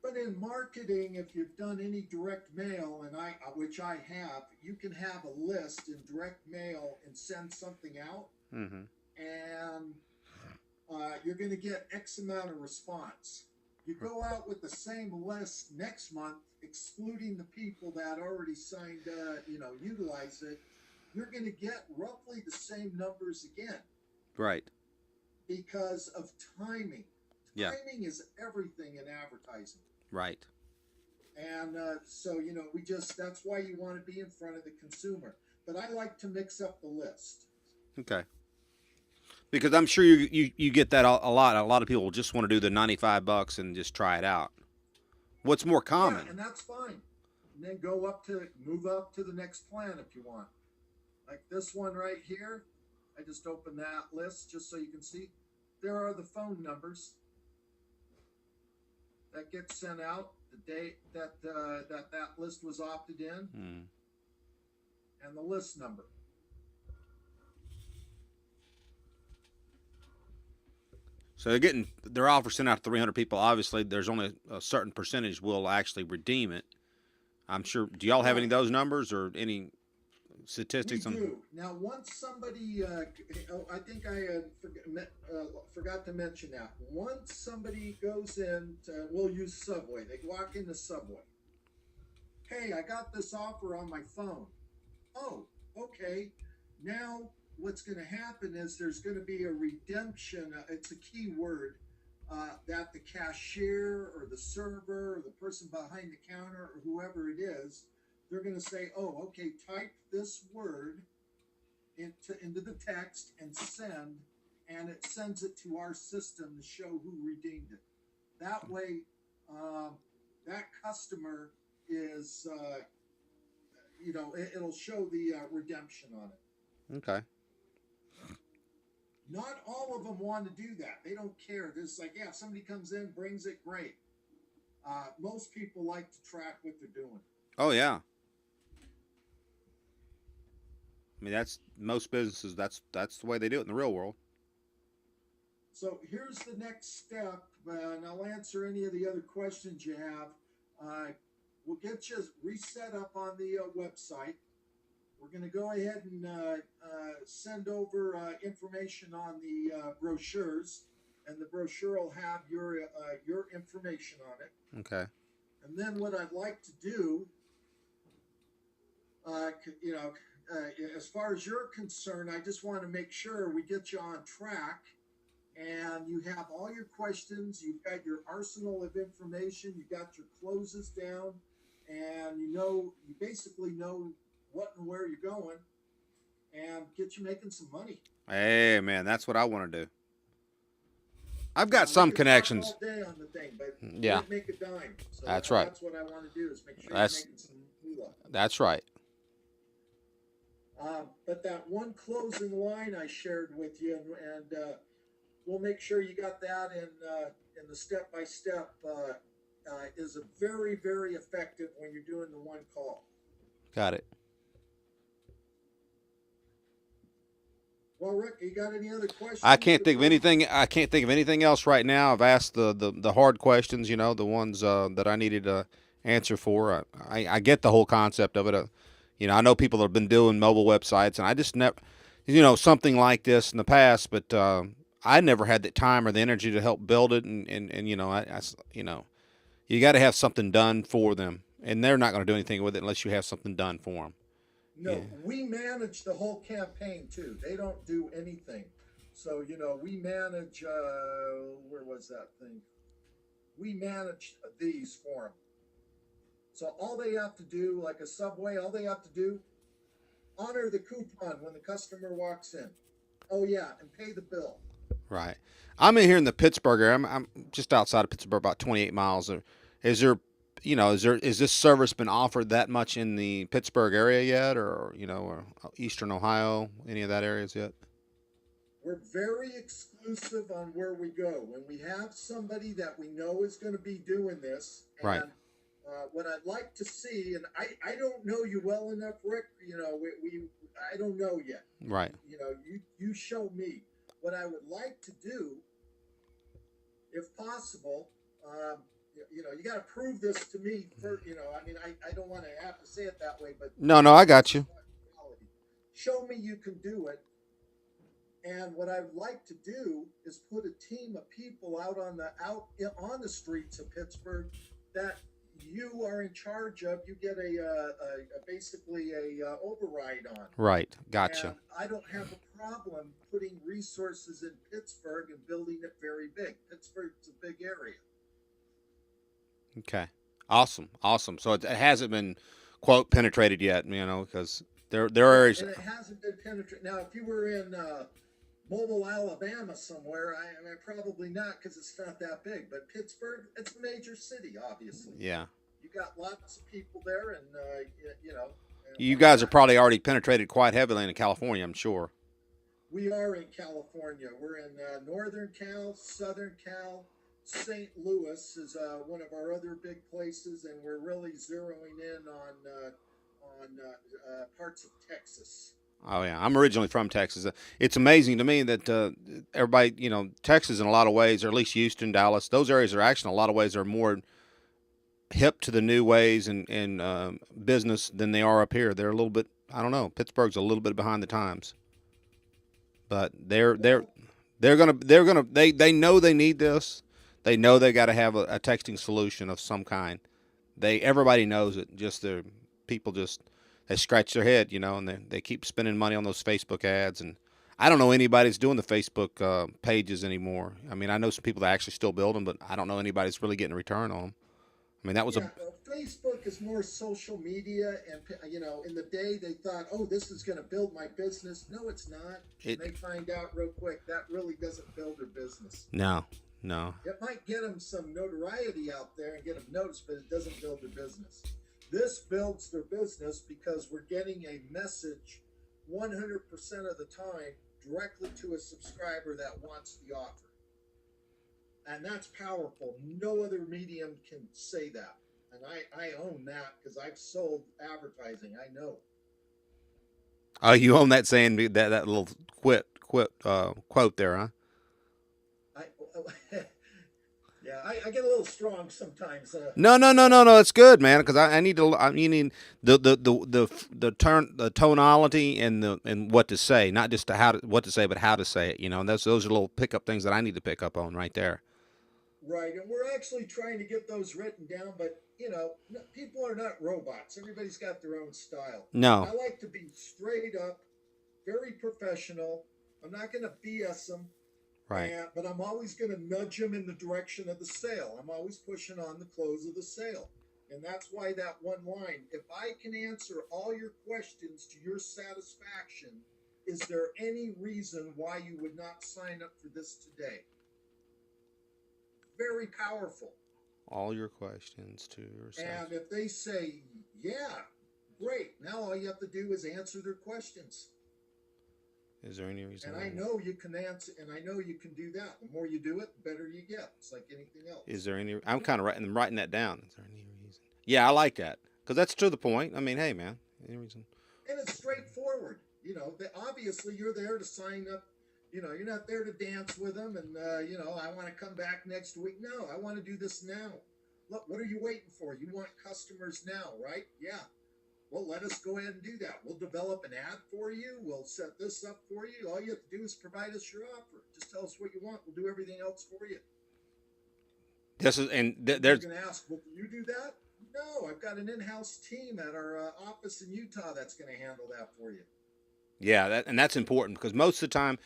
But in marketing, if you've done any direct mail, which I have, you can have a list in direct mail and send something out, Mm-hmm. and you're going to get X amount of response. You go out with the same list next month, excluding the people that already signed, utilize it, you're going to get roughly the same numbers again. Right. Because of timing. Yeah. Timing is everything in advertising. Right. And so, that's why you want to be in front of the consumer. But I like to mix up the list. Okay. Because I'm sure you get that a lot. A lot of people just want to do the $95 and just try it out. What's more common? Yeah, and that's fine. And then move up to the next plan if you want. Like this one right here. I just opened that list just so you can see. There are the phone numbers that get sent out the day that list was opted in, and the list number. So their offer sent out to 300 people. Obviously, there's only a certain percentage will actually redeem it. I'm sure. Do y'all have any of those numbers or any We statistics on. do. Now, once somebody, I think I forgot to mention that. Once somebody goes in, we'll use Subway. They walk into Subway. Hey, I got this offer on my phone. Oh, okay. Now, what's going to happen is there's going to be a redemption. It's a key word that the cashier or the server or the person behind the counter or whoever it is, they're going to say, oh, okay, type this word into the text and send, and it sends it to our system to show who redeemed it. That way, that customer is, it'll show the redemption on it. Okay. Not all of them want to do that. They don't care. They're just like, yeah, if somebody comes in, brings it, great. Most people like to track what they're doing. Oh yeah. I mean, that's most businesses. That's the way they do it in the real world. So here's the next step, and I'll answer any of the other questions you have. We'll get you reset up on the website. We're going to go ahead and send over information on the brochures, and the brochure will have your information on it. Okay. And then what I'd like to do, as far as you're concerned, I just want to make sure we get you on track, and you have all your questions. You've got your arsenal of information. You got your closes down, and you basically know what and where you're going, and get you making some money. Hey man, that's what I want to do. I've got some connections. All day on the thing, but yeah, don't make a dime. So that's right. That's what I want to do, is make sure you're making some moolah. That's right. But that one closing line I shared with you, and we'll make sure you got that in the step by step. Is a very, very effective when you're doing the one call. Got it. Well, Rick, you got any other questions? I can't think of anything. I can't think of anything else right now. I've asked the hard questions. The ones that I needed to answer for. I get the whole concept of it. I know people have been doing mobile websites, and I just never, something like this in the past, but I never had the time or the energy to help build it. And you got to have something done for them, and they're not going to do anything with it unless you have something done for them. No, yeah. We manage the whole campaign too. They don't do anything. So, we manage, where was that thing? We manage these for them. So all they have to do, like a Subway, all they have to do, honor the coupon when the customer walks in. Oh yeah, and pay the bill. Right. I'm in here in the Pittsburgh area. I'm just outside of Pittsburgh, about 28 miles. Is this service been offered that much in the Pittsburgh area yet, or Eastern Ohio, any of that areas yet? We're very exclusive on where we go. When we have somebody that we know is going to be doing this, and right. What I'd like to see, and I don't know you well enough, Rick. I don't know yet. Right. You show me. What I would like to do, if possible, you got to prove this to me. I don't want to have to say it that way, but no, I got you. Show me you can do it. And what I would like to do is put a team of people out on the streets of Pittsburgh that you are in charge of. You get basically a override on. Right, gotcha. And I don't have a problem putting resources in Pittsburgh and building it very big. Pittsburgh's a big area. Okay, awesome. So it hasn't been quote penetrated yet, because there are areas. And it hasn't been penetrated. Now, if you were in Mobile, Alabama somewhere, I probably not, because it's not that big. But Pittsburgh, it's a major city, obviously. Yeah. You got lots of people there, and you guys are probably already penetrated quite heavily into California, I'm sure. We are in California. We're in Northern Cal, Southern Cal. St. Louis is one of our other big places, and we're really zeroing in on parts of Texas. Oh yeah, I'm originally from Texas. It's amazing to me that everybody, Texas in a lot of ways, or at least Houston, Dallas, those areas are actually in a lot of ways are more hip to the new ways and business than they are up here. They're a little bit I don't know. Pittsburgh's a little bit behind the times, but Well, they know they need this. They know they got to have a texting solution of some kind. Everybody knows it. Just the people just they scratch their head, and they keep spending money on those Facebook ads. And I don't know anybody that's doing the Facebook pages anymore. I mean, I know some people that actually still build them, but I don't know anybody that's really getting a return on them. I mean, that was a yeah, Facebook is more social media, and in the day they thought, oh, this is going to build my business. No, it's not. And it. they find out real quick that really doesn't build their business. No, no. It might get them some notoriety out there and get them noticed, but it doesn't build their business. This builds their business because we're getting a message 100% of the time directly to a subscriber that wants the offer. And that's powerful. No other medium can say that. And I own that because I've sold advertising. I know. Oh, you own that saying that little quote there, huh? I yeah, I get a little strong sometimes. No, no, no, no, no. It's good, man. Because I need to. I mean, the tonality and what to say, not just what to say, but how to say it. And those are little pickup things that I need to pick up on right there. Right, and we're actually trying to get those written down, but people are not robots. Everybody's got their own style. No, I like to be straight up, very professional. I'm not going to BS them, right. but I'm always going to nudge them in the direction of the sale. I'm always pushing on the close of the sale. And that's why that one line, if I can answer all your questions to your satisfaction, is there any reason why you would not sign up for this today? Very powerful. All your questions to yourself. And if they say, yeah, great, now all you have to do is answer their questions. Is there any reason? And I know you can answer, and I know you can do that. The more you do it, the better you get. It's like anything else. Is there any? I'm kind of writing that down. Is there any reason? Yeah, I like that because that's to the point. I mean, hey, man, any reason? And it's straightforward. Obviously you're there to sign up. You're not there to dance with them and, I want to come back next week. No, I want to do this now. Look, what are you waiting for? You want customers now, right? Yeah. Well, let us go ahead and do that. We'll develop an ad for you. We'll set this up for you. All you have to do is provide us your offer. Just tell us what you want. We'll do everything else for you. This is, and You're there's, going to ask, well, can you do that? No, I've got an in-house team at our office in Utah that's going to handle that for you. yeah, and that's important because most of the time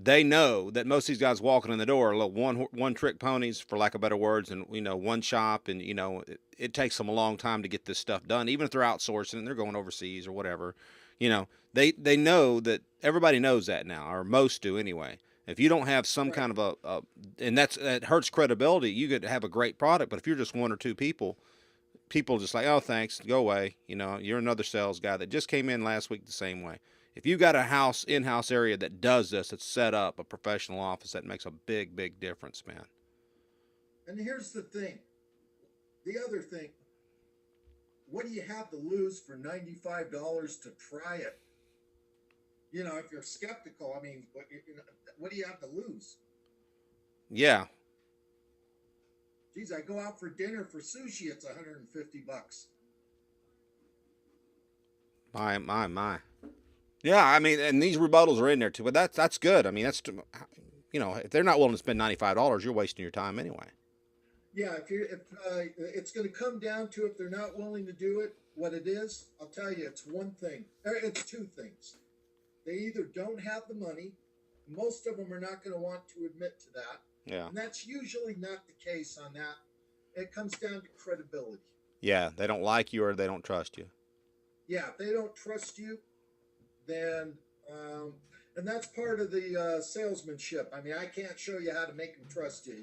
they know that most of these guys walking in the door are little one trick ponies, for lack of better words, and one shop, and it takes them a long time to get this stuff done. Even if they're outsourcing and they're going overseas or whatever, they know that everybody knows that now, or most do anyway. If you don't have some Right. kind of and that hurts credibility. You could have a great product, but if you're just one or two people just like, oh, thanks, go away. You're another sales guy that just came in last week the same way. If you got a in-house area that does this, that's set up a professional office, that makes a big, big difference, man. And here's the thing. The other thing, what do you have to lose for $95 to try it? If you're skeptical, I mean, what do you have to lose? Yeah. Geez, I go out for dinner for sushi, it's $150. My. Yeah, I mean, and these rebuttals are in there too, but that's good. I mean, if they're not willing to spend $95, you're wasting your time anyway. Yeah, if it's going to come down to if they're not willing to do it, what it is, I'll tell you, it's one thing. It's two things. They either don't have the money. Most of them are not going to want to admit to that. Yeah. And that's usually not the case on that. It comes down to credibility. Yeah, they don't like you or they don't trust you. Yeah, if they don't trust you, then and that's part of the salesmanship. I mean, I can't show you how to make them trust you.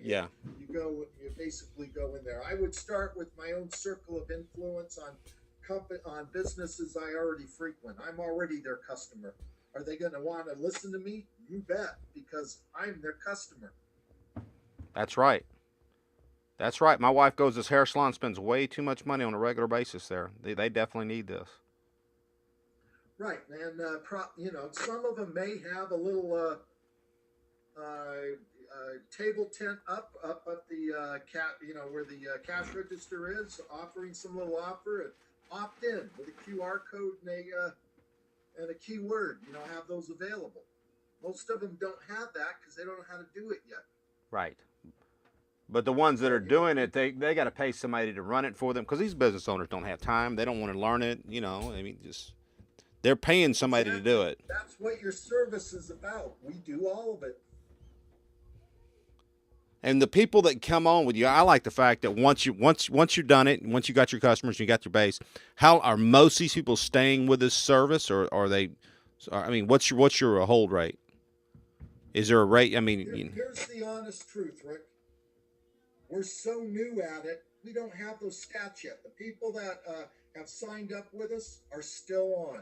Yeah. You basically go in there. I would start with my own circle of influence on businesses I already frequent. I'm already their customer. Are they going to want to listen to me? You bet, because I'm their customer. That's right. That's right. My wife goes to this hair salon, spends way too much money on a regular basis there. They definitely need this. Right, and some of them may have a little table tent up at the where the cash register is, offering some little offer at opt in with a QR code and a keyword. Have those available. Most of them don't have that because they don't know how to do it yet. Right. But the ones that So are doing it, they got to pay somebody to run it for them because these business owners don't have time. They don't want to learn it. I mean, just they're paying somebody to do exactly. it. That's what your service is about. We do all of it. And the people that come on with you, I like the fact that once you've done it, once you got your customers, you got your base. How are most of these people staying with this service, or are they? I mean, what's your hold rate? Is there a rate? I mean, Here's the honest truth, Rick. We're so new at it, we don't have those stats yet. The people that have signed up with us are still on.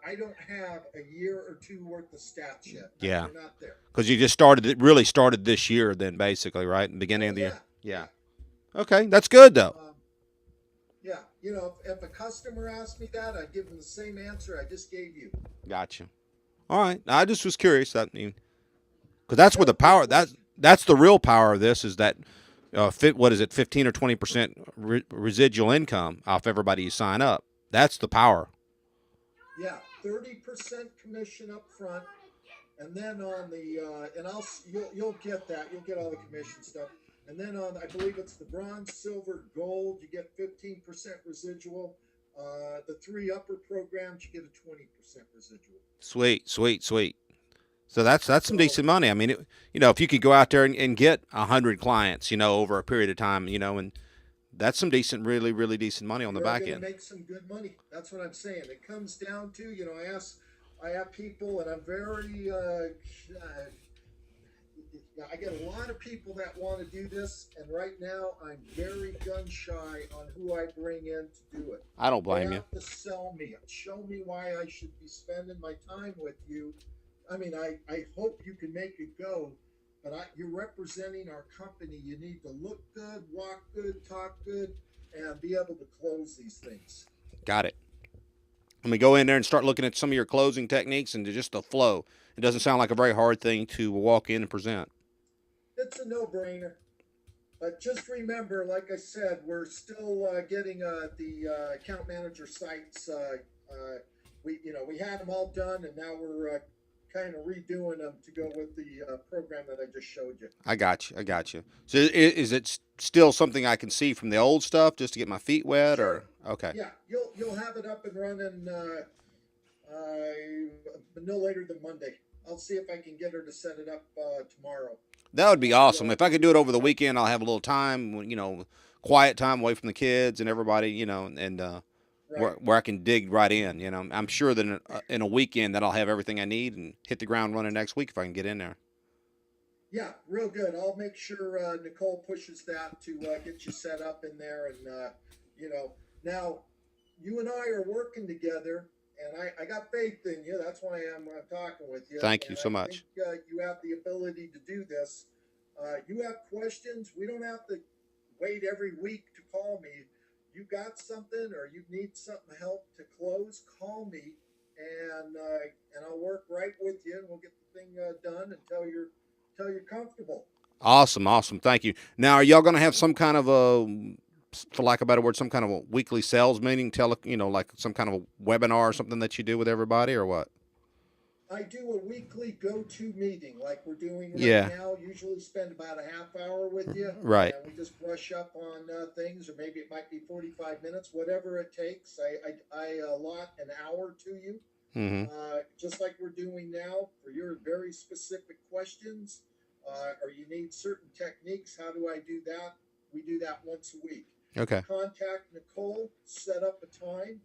I don't have a year or two worth of stats yet. yeah, We're not there. because you just started it. Really started this year, then basically, right? In the beginning Oh, of the year. yeah. Yeah. Okay, that's good though. Yeah. If a customer asked me that, I'd give them the same answer I just gave you. Gotcha. All right. I just was curious. That because that's where the Yeah, power. That's the real power of this is that. What is it? 15 or 20% residual income off everybody you sign up. That's the power. yeah, 30% commission up front, and then on the and you'll get that. You'll get all the commission stuff. And then on, I believe it's the bronze, silver, gold, you get 15% residual. The three upper programs, you get a 20% residual. Sweet, sweet, sweet. So that's some So decent money. I mean, if you could go out there and get 100 clients, over a period of time, and that's some decent, really, really decent money on the you're back going to end. make some good money. That's what I'm saying. It comes down to, I have people, and I'm very I get a lot of people that want to do this, and right now I'm very gun shy on who I bring in to do it. I don't They blame you. have to sell me, show me why I should be spending my time with you. I mean, I hope you can make it go, but you're representing our company. You need to look good, walk good, talk good, and be able to close these things. Got it. Let me go in there and start looking at some of your closing techniques and just the flow. It doesn't sound like a very hard thing to walk in and present. It's a no-brainer. But just remember, like I said, we're still getting the account manager sites. We had them all done, and now we're kind of redoing them to go with the program that I just showed you. I got you. I got you. So is it still something I can see from the old stuff just to get my feet wet, Sure. or okay? Yeah, you'll have it up and running no later than Monday. I'll see if I can get her to set it up tomorrow. That would be awesome. Yeah, If I could do it over the weekend, I'll have a little time, quiet time away from the kids and everybody, and right. where I can dig right in. I'm sure that in a weekend that I'll have everything I need and hit the ground running next week if I can get in there. Yeah, real good. I'll make sure Nicole pushes that to get you set up in there. And, now you and I are working together, and I got faith in you. That's why I'm talking with you. Thank you And so I much. think you have the ability to do this. You have questions. We don't have to wait every week to call me. You got something or you need something help to close, call me, and I'll work right with you, and we'll get the thing done until you're comfortable. Awesome, awesome. Thank you. Now, are y'all gonna have some kind of for lack of a better word, some kind of a weekly sales meeting? Like some kind of a webinar or something that you do with everybody, or what? I do a weekly go-to meeting like we're doing right Yeah. now. Usually spend about a half hour with you, Right. and we just brush up on things, or maybe it might be 45 minutes, whatever it takes. I allot an hour to you, Mm-hmm. just like we're doing now for your very specific questions, or you need certain techniques. How do I do that? We do that once a week. Okay. Contact Nicole, set up a time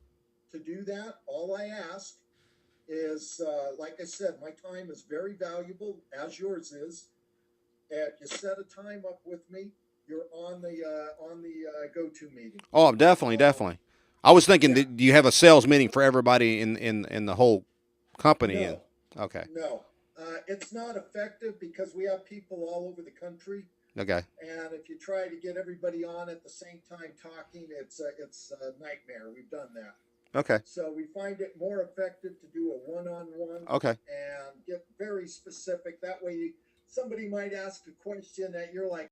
to do that. All I ask is, like I said, my time is very valuable, as yours is. If you set a time up with me, you're on the go-to meeting. Oh, definitely, Um, definitely. I was thinking, yeah, do you have a sales meeting for everybody in the whole company? And no, okay, no, it's not effective because we have people all over the country, okay, and if you try to get everybody on at the same time talking, it's a nightmare. We've done that. okay, So we find it more effective to do a one-on-one okay. and get very specific. That way, somebody might ask a question that you're like,